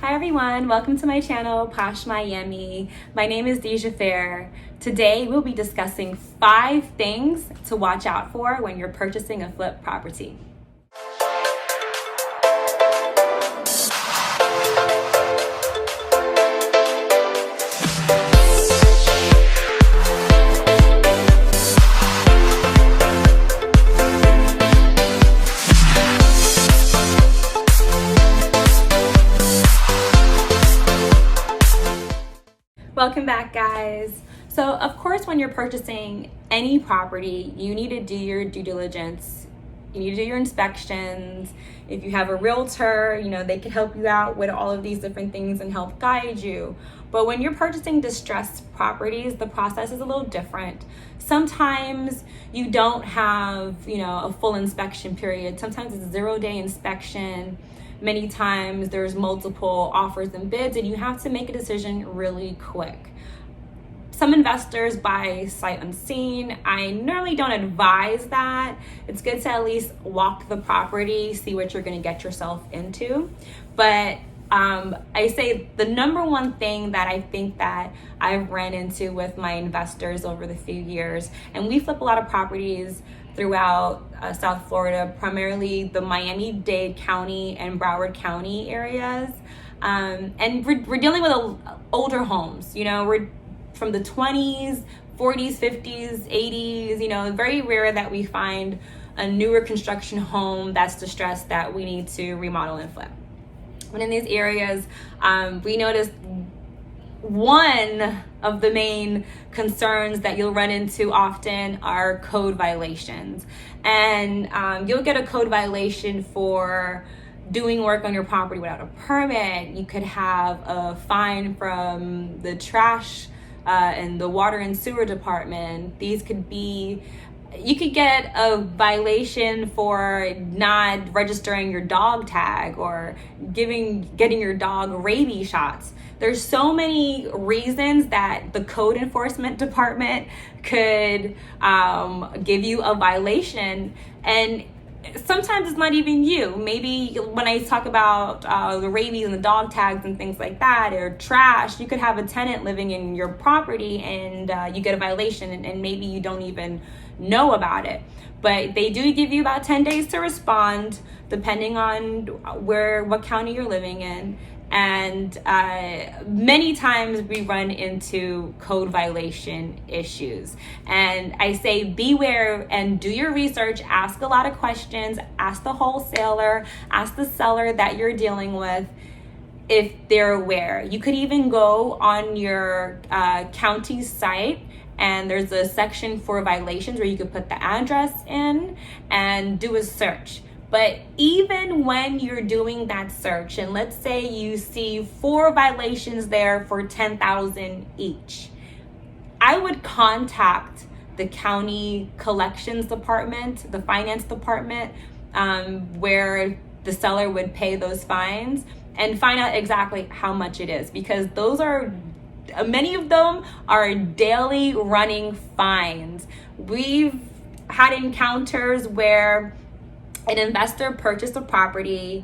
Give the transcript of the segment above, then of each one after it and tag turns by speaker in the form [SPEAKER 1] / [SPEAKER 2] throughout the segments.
[SPEAKER 1] Hi everyone, welcome to my channel, Posh Miami. My name is Dija Phaire. Today we'll be discussing 5 things to watch out for when you're purchasing a flip property. Welcome back, guys. So of course, when you're purchasing any property, you need to do your due diligence. You need to do your inspections. If you have a realtor, they can help you out with all of these different things and help guide you. But when you're purchasing distressed properties, the process is a little different. Sometimes you don't have, a full inspection period. Sometimes it's a 0-day inspection. Many times there's multiple offers and bids and you have to make a decision really quick. Some investors buy sight unseen. I normally don't advise that. It's good to at least walk the property, see what you're going to get yourself into. But I say the number one thing that I think that I've ran into with my investors over the few years, and we flip a lot of properties throughout South Florida, primarily the Miami-Dade County and Broward County areas. And we're dealing with older homes, we're from the 20s, 40s, 50s, 80s, very rare that we find a newer construction home that's distressed that we need to remodel and flip. But in these areas, we noticed one of the main concerns that you'll run into often are code violations. And you'll get a code violation for doing work on your property without a permit. You could have a fine from the trash and the water and sewer department. You could get a violation for not registering your dog tag or getting your dog rabies shots. There's so many reasons that the code enforcement department could give you a violation, and sometimes it's not even you. Maybe when I talk about the rabies and the dog tags and things like that, or trash, you could have a tenant living in your property and you get a violation and maybe you don't even know about it. But they do give you about 10 days to respond, depending on what county you're living in. And many times we run into code violation issues. And I say beware and do your research, ask a lot of questions, ask the wholesaler, ask the seller that you're dealing with if they're aware. You could even go on your county site, and there's a section for violations where you could put the address in and do a search. But even when you're doing that search, and let's say you see 4 violations there for $10,000 each, I would contact the county collections department, the finance department, where the seller would pay those fines, and find out exactly how much it is, because many of them are daily running fines. We've had encounters where an investor purchased a property,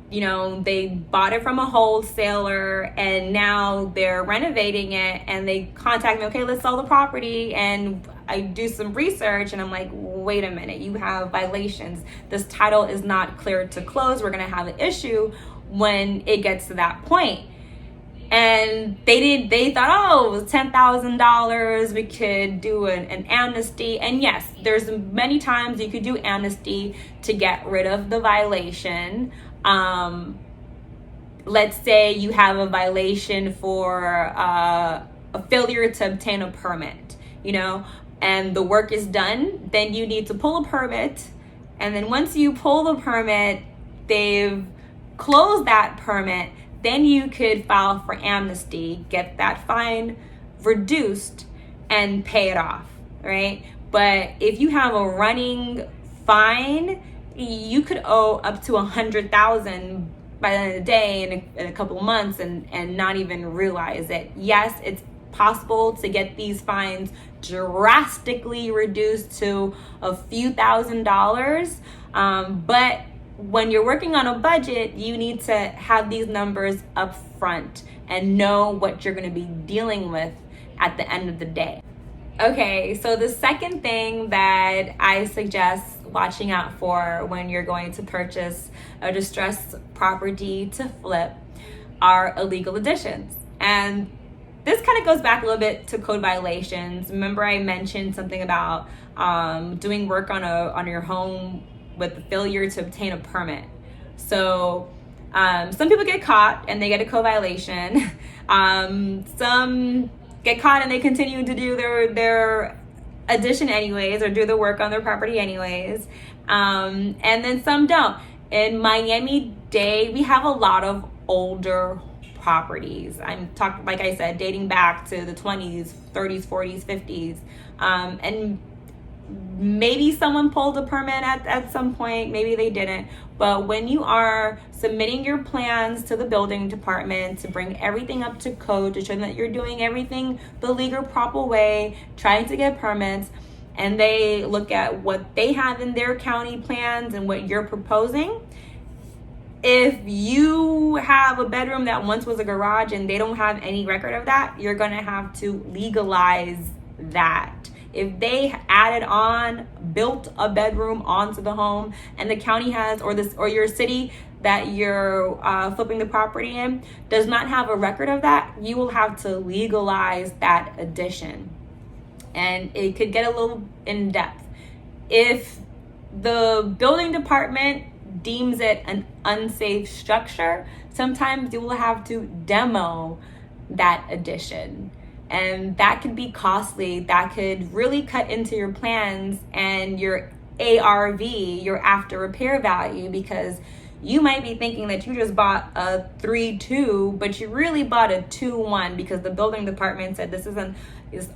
[SPEAKER 1] they bought it from a wholesaler, and now they're renovating it, and they contact me, okay, let's sell the property. And I do some research and I'm like, wait a minute, you have violations. This title is not cleared to close. We're going to have an issue when it gets to that point. And they thought, oh, it was $10,000. We could do an amnesty. And yes, there's many times you could do amnesty to get rid of the violation. Let's say you have a violation for a failure to obtain a permit, and the work is done. Then you need to pull a permit. And then once you pull the permit, they've closed that permit. Then you could file for amnesty, get that fine reduced, and pay it off, right? But if you have a running fine, you could owe up to $100,000 by the end of the day in a couple of months and not even realize it. Yes, it's possible to get these fines drastically reduced to a few $1,000s, but when you're working on a budget, you need to have these numbers up front and know what you're going to be dealing with at the end of the day. Okay, so the second thing that I suggest watching out for when you're going to purchase a distressed property to flip are illegal additions. And this kind of goes back a little bit to code violations. Remember I mentioned something about doing work on your home with the failure to obtain a permit. So some people get caught and they get a code violation. Some get caught and they continue to do their addition anyways, or do the work on their property anyways. And then some don't. In Miami-Dade, we have a lot of older properties. I'm talking, like I said, dating back to the 20s, 30s, 40s, 50s. And maybe someone pulled a permit at some point, maybe they didn't. But when you are submitting your plans to the building department to bring everything up to code, to show that you're doing everything the legal proper way, trying to get permits, and they look at what they have in their county plans and what you're proposing, if you have a bedroom that once was a garage and they don't have any record of that, you're going to have to legalize that. If they added on, built a bedroom onto the home, and the county has, or your city that you're flipping the property in does not have a record of that, you will have to legalize that addition. And it could get a little in depth. If the building department deems it an unsafe structure, sometimes you will have to demo that addition. And that could be costly. That could really cut into your plans and your ARV, your after repair value, because you might be thinking that you just bought a 3-2, but you really bought a 2-1 because the building department said this is an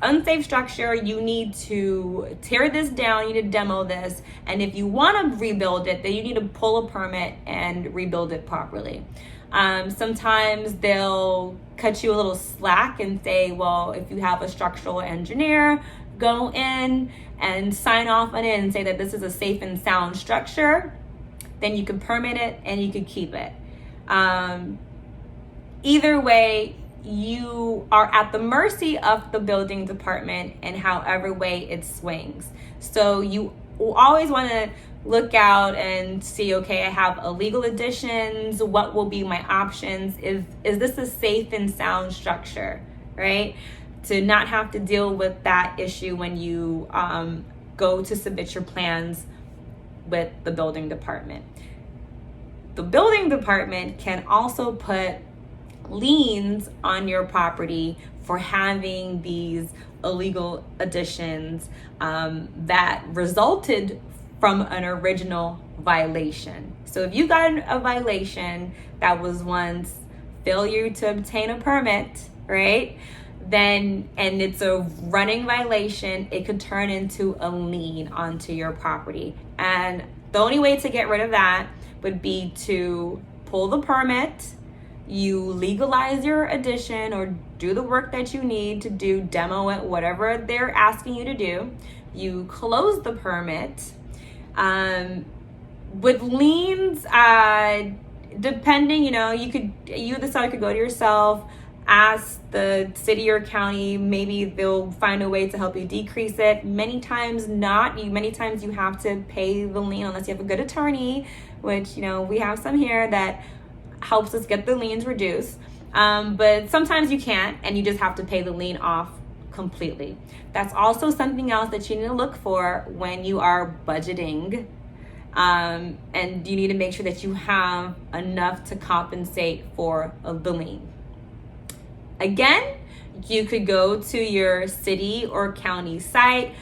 [SPEAKER 1] unsafe structure. You need to tear this down. You need to demo this. And if you want to rebuild it, then you need to pull a permit and rebuild it properly. Sometimes they'll cut you a little slack and say, well, if you have a structural engineer, go in and sign off on it and say that this is a safe and sound structure, then you can permit it and you can keep it. Either way, you are at the mercy of the building department and however way it swings. So you always want to look out and see, okay, I have illegal additions. What will be my options? Is this a safe and sound structure, right? To not have to deal with that issue when you go to submit your plans with the building department. The building department can also put liens on your property for having these illegal additions that resulted from an original violation. So if you got a violation that was once failure to obtain a permit, right? Then, and it's a running violation, it could turn into a lien onto your property. And the only way to get rid of that would be to pull the permit, you legalize your addition or do the work that you need to do, demo it, whatever they're asking you to do. You close the permit. With liens, depending, you the seller could go to yourself, ask the city or county, maybe they'll find a way to help you decrease it. Many times not. Many times you have to pay the lien unless you have a good attorney, which, we have some here that helps us get the liens reduced. But sometimes you can't, and you just have to pay the lien off completely. That's also something else that you need to look for when you are budgeting. And you need to make sure that you have enough to compensate for the lien. Again, you could go to your city or county site.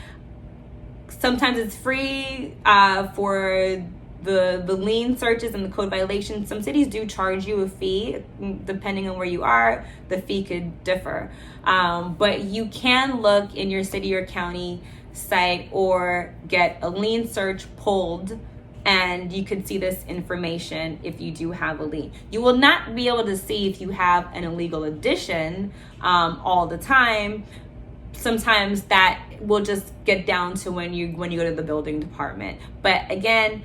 [SPEAKER 1] Sometimes it's free for the lien searches and the code violations. Some cities do charge you a fee. Depending on where you are, the fee could differ. But you can look in your city or county site or get a lien search pulled, and you could see this information if you do have a lien. You will not be able to see if you have an illegal addition all the time. Sometimes that will just get down to when you go to the building department. But again,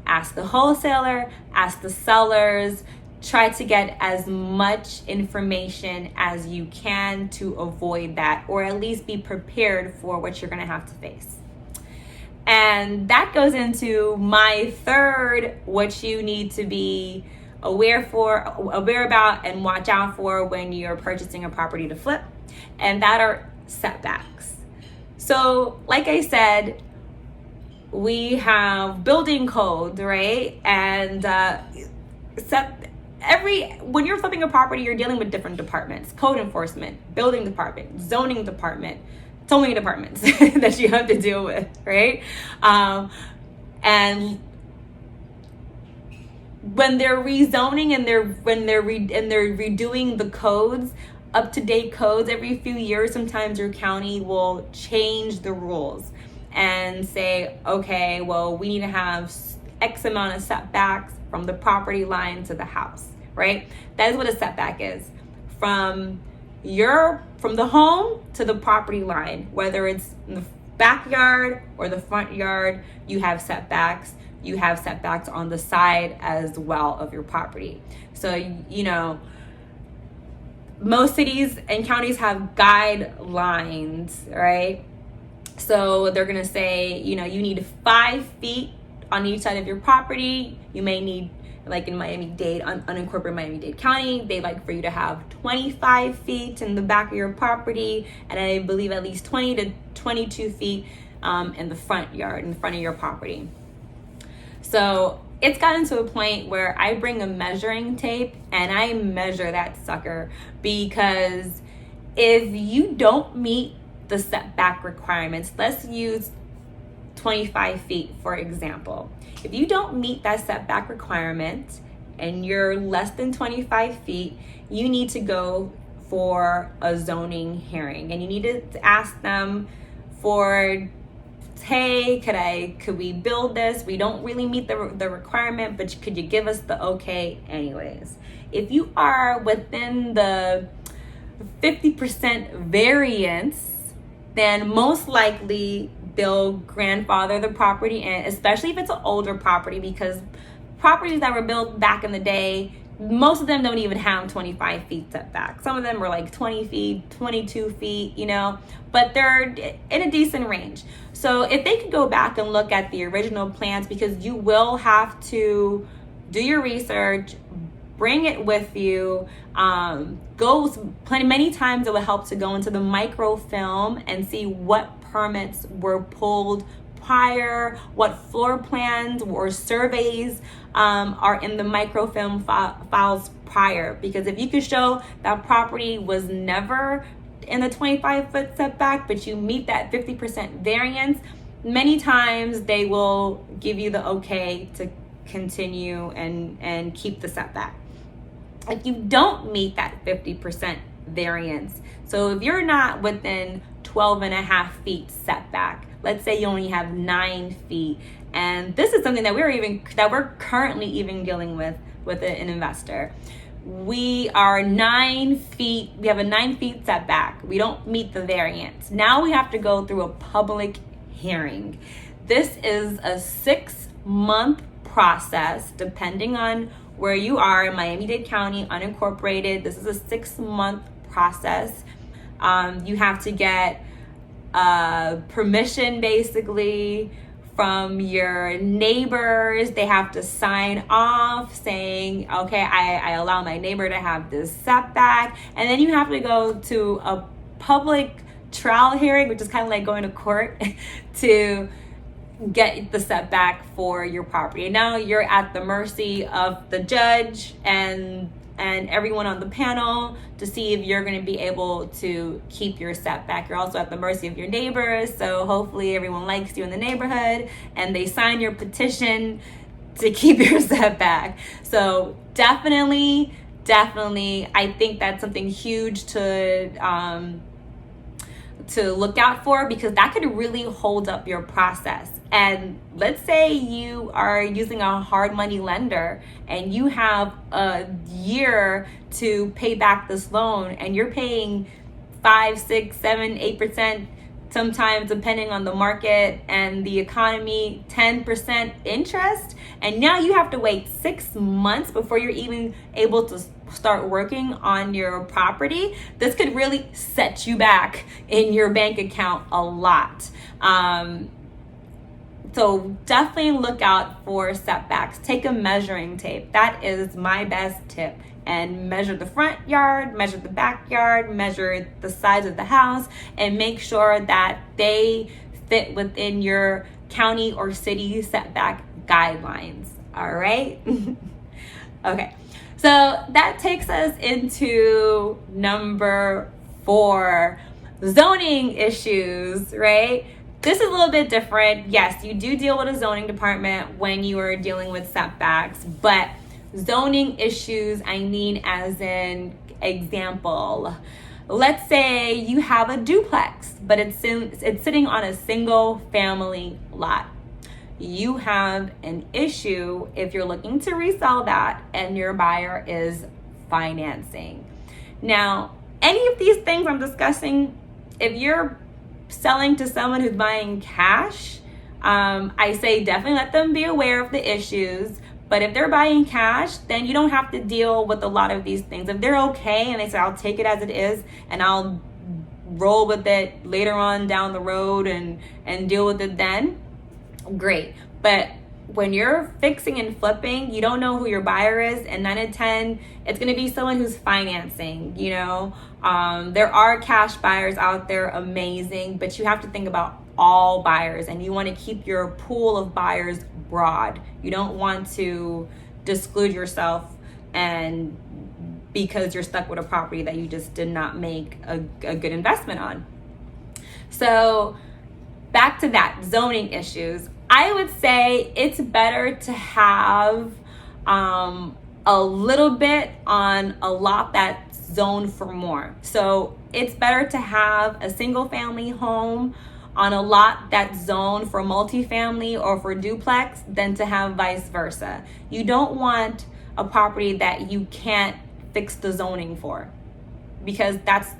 [SPEAKER 1] ask the wholesaler, ask the sellers, try to get as much information as you can to avoid that, or at least be prepared for what you're going to have to face. And that goes into my third, what you need to be aware about and watch out for when you're purchasing a property to flip, and that are setbacks. So like I said, we have building codes, right? And when you're flipping a property, you're dealing with different departments: code enforcement, building department, zoning department, so many departments that you have to deal with, right? And when they're rezoning and they're redoing the codes, up-to-date codes every few years, sometimes your county will change the rules and say, okay, well, we need to have X amount of setbacks from the property line to the house, right? That is what a setback is. From the home to the property line, whether it's in the backyard or the front yard, you have setbacks. You have setbacks on the side as well of your property. So, you know, most cities and counties have guidelines, right? So they're gonna say, you know, you need 5 feet on each side of your property. You may need, like in Miami-Dade, unincorporated Miami-Dade County, they like for you to have 25 feet in the back of your property, and I believe at least 20 to 22 feet in the front yard, in front of your property. So it's gotten to a point where I bring a measuring tape and I measure that sucker, because if you don't meet the setback requirements, let's use 25 feet for example. If you don't meet that setback requirement and you're less than 25 feet, you need to go for a zoning hearing, and you need to ask them for, hey, could we build this? We don't really meet the requirement, but could you give us the okay anyways? If you are within the 50% variance, then most likely they'll grandfather the property in, especially if it's an older property, because properties that were built back in the day, most of them don't even have 25 feet setback. Some of them are like 20 feet, 22 feet, you know, but they're in a decent range. So if they could go back and look at the original plans, because you will have to do your research, bring it with you, many times it will help to go into the microfilm and see what permits were pulled prior, what floor plans or surveys are in the microfilm files prior. Because if you could show that property was never in the 25-foot setback, but you meet that 50% variance, many times they will give you the okay to continue and keep the setback. If you don't meet that 50% variance, so if you're not within 12.5 feet setback, let's say you only have 9 feet, and this is something that we're currently even dealing with an investor. We are 9 feet, we have a 9 feet setback. We don't meet the variance. Now we have to go through a public hearing. This is a 6-month process, depending on where you are in Miami-Dade County, unincorporated. This is a 6-month process. You have to get permission basically from your neighbors. They have to sign off saying, okay, I allow my neighbor to have this setback. And then you have to go to a public trial hearing, which is kind of like going to court to get the setback for your property. And now you're at the mercy of the judge and everyone on the panel to see if you're going to be able to keep your setback. You're also at the mercy of your neighbors, so hopefully everyone likes you in the neighborhood and they sign your petition to keep your setback. So definitely, I think that's something huge to look out for, because that could really hold up your process. And let's say you are using a hard money lender and you have a year to pay back this loan, and you're paying 5, 6, 7, 8% sometimes depending on the market and the economy, 10% interest. And now you have to wait 6 months before you're even able to start working on your property. This could really set you back in your bank account a lot. So definitely look out for setbacks. Take a measuring tape. That is my best tip. And measure the front yard, measure the backyard, measure the size of the house, and make sure that they fit within your county or city setback guidelines. All right? Okay. So that takes us into number 4, zoning issues, right? This is a little bit different. Yes, you do deal with a zoning department when you are dealing with setbacks, but zoning issues, I mean as an example. Let's say you have a duplex, but it's sitting on a single family lot. You have an issue if you're looking to resell that and your buyer is financing. Now, any of these things I'm discussing, if you're selling to someone who's buying cash, I say definitely let them be aware of the issues. But if they're buying cash, then you don't have to deal with a lot of these things. If they're okay and they say, I'll take it as it is and I'll roll with it later on down the road and deal with it then, great. But when you're fixing and flipping, you don't know who your buyer is, and 9 out of 10, it's going to be someone who's financing. There are cash buyers out there, amazing, but you have to think about all buyers, and you want to keep your pool of buyers broad. You don't want to disclude yourself and because you're stuck with a property that you just did not make a good investment on. So back to that, zoning issues. I would say it's better to have a little bit on a lot that's zoned for more. So it's better to have a single family home on a lot that's zoned for multifamily or for duplex than to have vice versa. You don't want a property that you can't fix the zoning for, because that's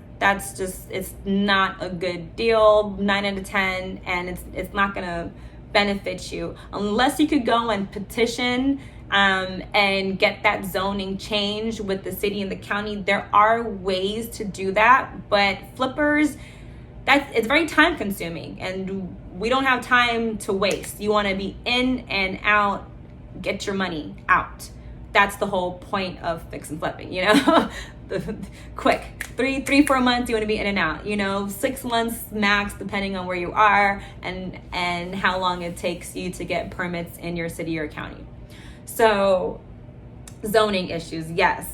[SPEAKER 1] just, it's not a good deal, 9 out of 10, and it's not gonna benefit you unless you could go and petition and get that zoning changed with the city and the county. There are ways to do that, but flippers, it's very time consuming, and we don't have time to waste. You want to be in and out, get your money out. That's the whole point of fix and flipping, quick 3-4 months you want to be in and out, 6 months max depending on where you are and how long it takes you to get permits in your city or county. So zoning issues, yes,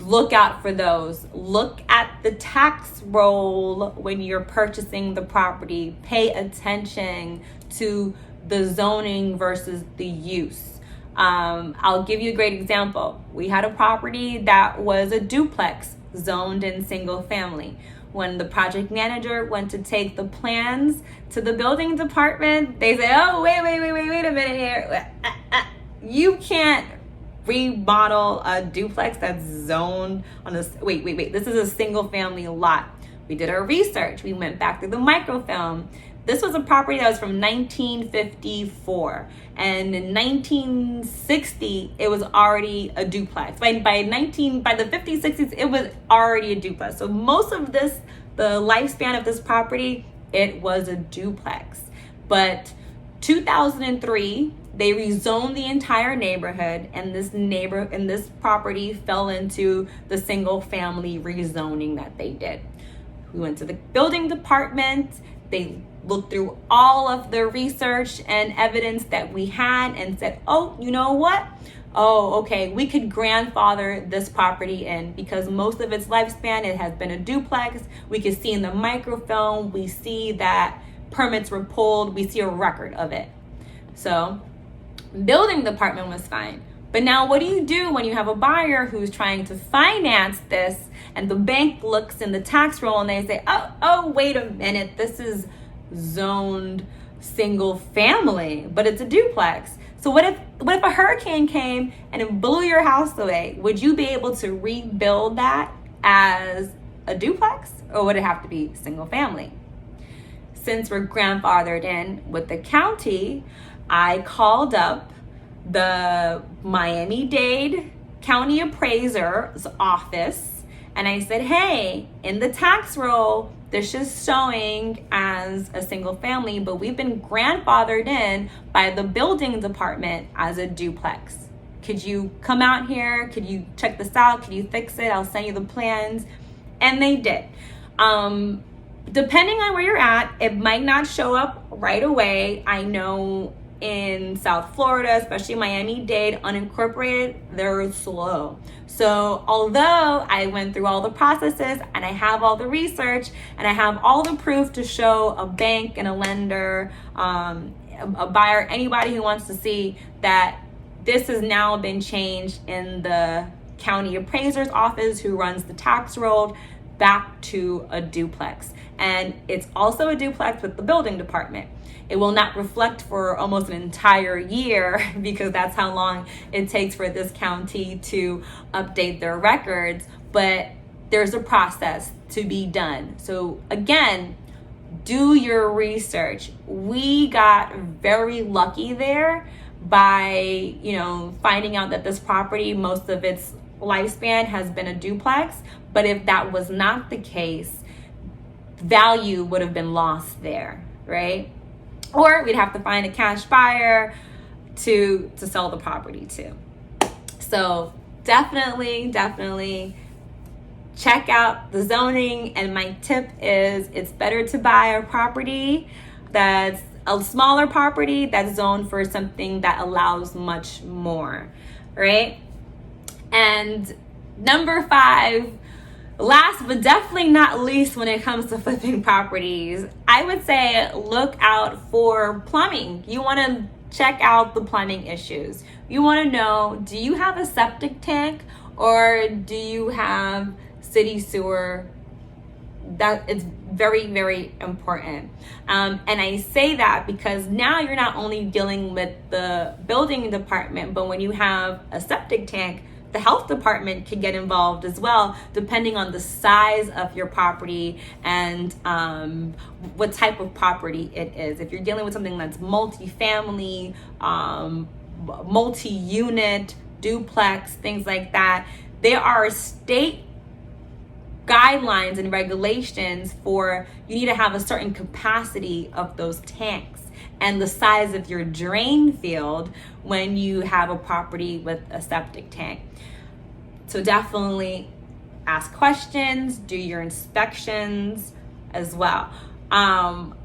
[SPEAKER 1] look out for those. Look at the tax roll when you're purchasing the property. Pay attention to the zoning versus the use. I'll give you a great example. We had a property that was a duplex zoned in single family. When the project manager went to take the plans to the building department, they said, oh, wait a minute here. You can't remodel a duplex that's zoned on a, wait, this is a single family lot. We did our research. We went back through the microfilm. This was a property that was from 1954. And in 1960, it was already a duplex. By the 50s, 60s, it was already a duplex. So most of this, the lifespan of this property, it was a duplex. But 2003, they rezoned the entire neighborhood, and this property fell into the single family rezoning that they did. We went to the building department. They looked through all of the research and evidence that we had and said, oh, you know what? Oh, okay, we could grandfather this property in because most of its lifespan, it has been a duplex. We can see in the microfilm, we see that permits were pulled. We see a record of it. So building department was fine. But now what do you do when you have a buyer who's trying to finance this and the bank looks in the tax roll and they say, oh, wait a minute, this is zoned single family, but it's a duplex. So what if a hurricane came and it blew your house away? Would you be able to rebuild that as a duplex, or would it have to be single family? since we're grandfathered in with the county, I called up the Miami-Dade County Appraiser's office and I said, hey, in the tax roll, this is showing as a single family, but we've been grandfathered in by the building department as a duplex. Could you come out here? Could you check this out? Could you fix it? I'll send you the plans. And they did. Depending on where you're at, it might not show up right away. I know in South Florida, especially Miami-Dade, unincorporated, they're slow. So although I went through all the processes and I have all the research and I have all the proof to show a bank and a lender, a buyer, anybody who wants to see that this has now been changed in the county appraiser's office who runs the tax roll back to a duplex. And it's also a duplex with the building department. It will not reflect for almost an entire year because that's how long it takes for this county to update their records, but there's a process to be done. So again, do your research. We got very lucky there by, finding out that this property, most of its lifespan has been a duplex, but if that was not the case, value would have been lost there, right? Or we'd have to find a cash buyer to sell the property to. So definitely check out the zoning. And my tip is it's better to buy a property that's a smaller property that's zoned for something that allows much more, right? And number 5, last but definitely not least when it comes to flipping properties, I would say look out for plumbing. You want to check out the plumbing issues. You want to know, do you have a septic tank or do you have city sewer? That is very, very important. And I say that because now you're not only dealing with the building department, but when you have a septic tank, the health department can get involved as well, depending on the size of your property and what type of property it is. If you're dealing with something that's multi-family, multi-unit, duplex, things like that, there are state guidelines and regulations for you need to have a certain capacity of those tanks and the size of your drain field when you have a property with a septic tank. So definitely ask questions, do your inspections as well.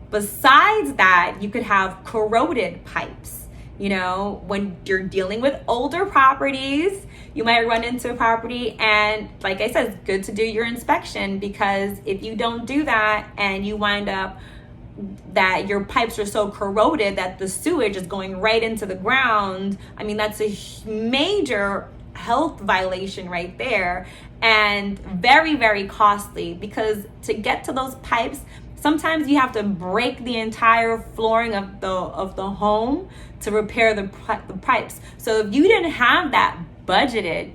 [SPEAKER 1] Besides that, you could have corroded pipes. When you're dealing with older properties, you might run into a property and, like I said, it's good to do your inspection, because if you don't do that and you wind up that your pipes are so corroded that the sewage is going right into the ground, I mean, that's a major health violation right there, and very, very costly, because to get to those pipes, sometimes you have to break the entire flooring of the home to repair the pipes. So if you didn't have that budgeted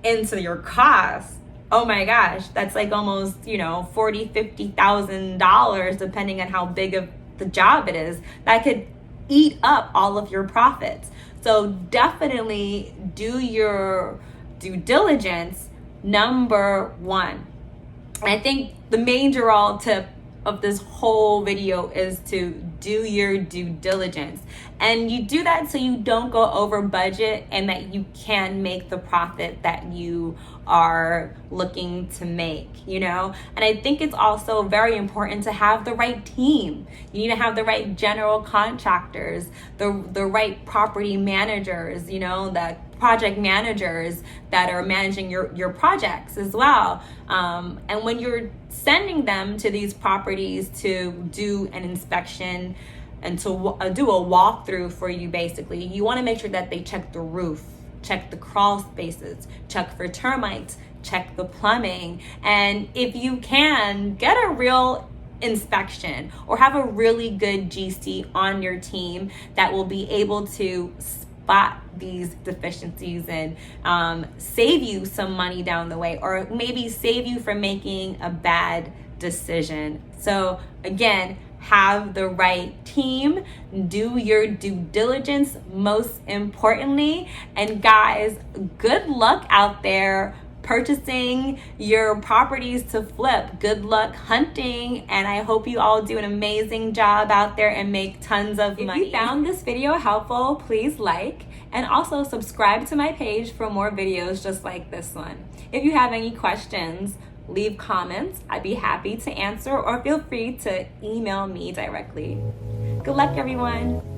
[SPEAKER 1] into your costs, oh my gosh, that's like almost, $40,000-$50,000, depending on how big of the job it is. That could eat up all of your profits. So definitely do your due diligence, number 1. And I think the major tip of this whole video is to do your due diligence. And you do that so you don't go over budget and that you can make the profit that you are looking to make, And I think it's also very important to have the right team. You need to have the right general contractors, the right property managers, the project managers that are managing your projects as well. And when you're sending them to these properties to do an inspection and to do a walkthrough for you, basically, you want to make sure that they check the roof, check the crawl spaces, check for termites, check the plumbing. And if you can, get a real inspection or have a really good GC on your team that will be able to spot these deficiencies and save you some money down the way, or maybe save you from making a bad decision. So again, have the right team, do your due diligence most importantly. And guys, good luck out there purchasing your properties to flip. Good luck hunting, and I hope you all do an amazing job out there and make tons of money. If you found this video helpful, please like and also subscribe to my page for more videos just like this one. If you have any questions, leave comments. I'd be happy to answer, or feel free to email me directly. Good luck, everyone.